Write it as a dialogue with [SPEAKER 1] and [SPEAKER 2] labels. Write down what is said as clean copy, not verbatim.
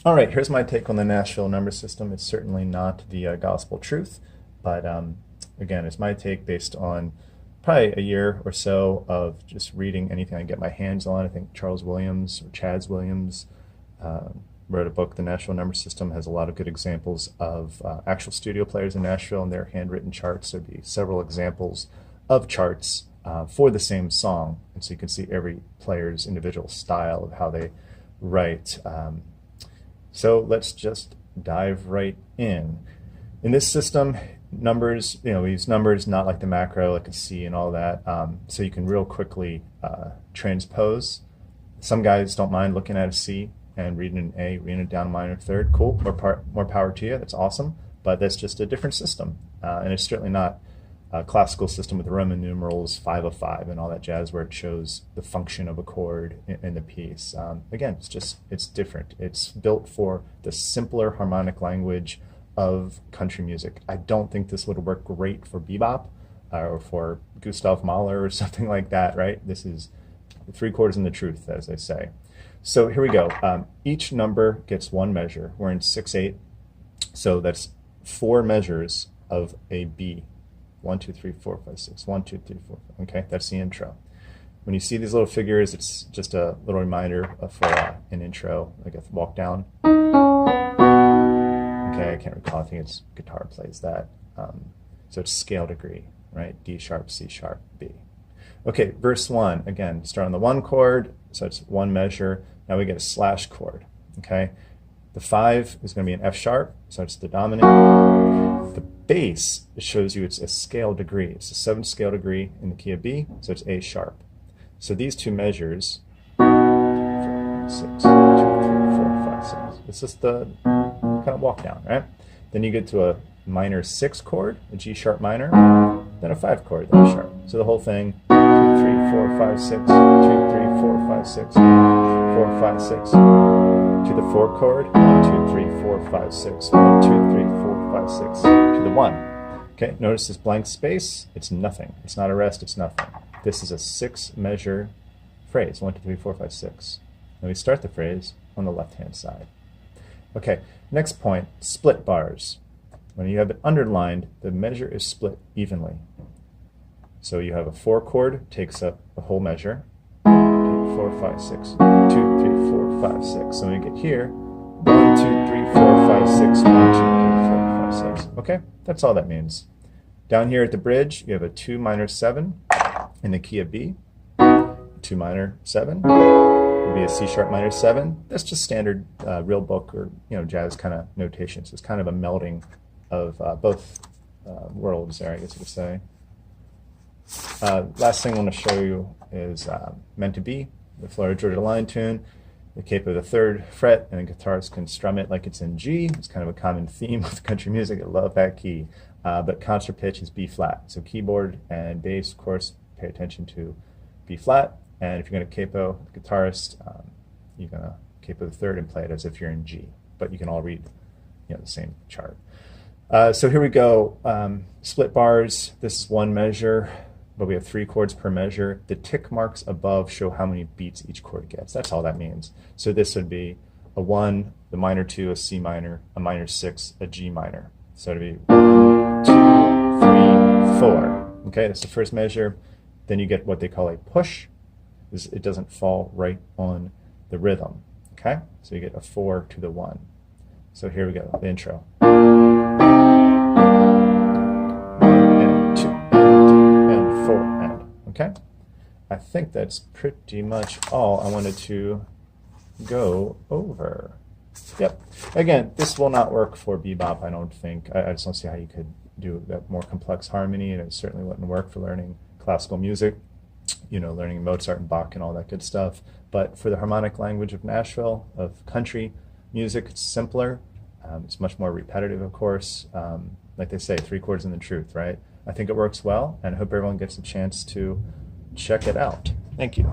[SPEAKER 1] All right, here's my take on the Nashville number system. It's certainly not the gospel truth, but again, it's my take based on probably a year or so of just reading anything I get my hands on. I think Charles Williams or Chaz Williams wrote a book, The Nashville Number System, has a lot of good examples of actual studio players in Nashville and their handwritten charts. There'd be several examples of charts for the same song, and so you can see every player's individual style of how they write. So let's just dive right in. In this system, numbers, we use numbers not like the macro, like a C and all that, so you can real quickly transpose. Some guys don't mind looking at a C and reading an A, reading it down a minor third. Cool, more power to you, that's awesome, but that's just a different system. And it's certainly not a classical system with the Roman numerals 5 of 5 and all that jazz where it shows the function of a chord in the piece. Again, it's different. It's built for the simpler harmonic language of country music. I don't think this would work great for bebop or for Gustav Mahler or something like that, right? This is 3 chords in the truth, as they say. So here we go. Each number gets one measure. We're in 6/8, so that's 4 measures of a B. 1, 2, 3, 4, 5, 6. 1, 2, 3, 4. Okay, that's the intro. When you see these little figures, it's just a little reminder for an intro, like a walk down. Okay, I can't recall. I think it's guitar plays that. So it's scale degree, right? D sharp, C sharp, B. Okay, verse 1. Again, start on the 1 chord, so it's 1 measure. Now we get a slash chord. Okay, the 5 is going to be an F sharp, so it's the dominant. The bass, it shows you it's a scale degree. It's a 7th scale degree in the key of B, so it's A sharp. So these 2 measures, 6, 2, 3, 4, 5, 6. It's just the kind of walk down, right? Then you get to a minor 6 chord, a G sharp minor, then a 5 chord, then a sharp. So the whole thing, 2, 3, 4, 5, 6, 2, 3, 4, 5, 6, 4, 5, 6. To the 4 chord, 1, 2, 3, 4, 5, 6, 1, 2, 3, 4, 5, 6, to the 1. Okay, notice this blank space, it's nothing. It's not a rest, it's nothing. This is a 6 measure phrase, 1, 2, 3, 4, 5, 6. And we start the phrase on the left-hand side. Okay, next point, split bars. When you have it underlined, the measure is split evenly. So you have a 4 chord, takes up the whole measure. 4, 5, 6, 2, 3, 4, 5, 6. So when you get here, 1, 2, 3, 4, 5, 6, 1, 2, 3, 4, 5, 6. Okay, that's all that means. Down here at the bridge, you have a 2 minor 7 in the key of B. 2 minor 7 would be a C sharp minor 7. That's just standard real book or jazz kind of notation. So it's kind of a melding of both worlds there, I guess you could say. Last thing I want to show you is meant to be the Florida Georgia line tune, the capo of the 3rd fret, and the guitarist can strum it like it's in G. It's kind of a common theme with country music. I love that key. But concert pitch is B flat. So keyboard and bass, of course, pay attention to B flat. And if you're going to capo the guitarist, you're going to capo the 3rd and play it as if you're in G. But you can all read the same chart. So here we go. Split bars. This is 1 measure, but we have 3 chords per measure. The tick marks above show how many beats each chord gets. That's all that means. So this would be a 1, the minor 2, a C minor, a minor 6, a G minor. So it'd be 1, 2, 3, 4. Okay, that's the first measure. Then you get what they call a push. It doesn't fall right on the rhythm. Okay, so you get a 4 to the 1. So here we go, the intro. 1 and 2 and 4 and. Okay, I think that's pretty much all I wanted to go over. Yep. Again, this will not work for bebop, I don't think. I just don't see how you could do that more complex harmony, and it certainly wouldn't work for learning classical music, learning Mozart and Bach and all that good stuff. But for the harmonic language of Nashville, of country music, it's simpler. It's much more repetitive, of course. Like they say, 3 chords in the truth, right? I think it works well, and I hope everyone gets a chance to check it out. Thank you.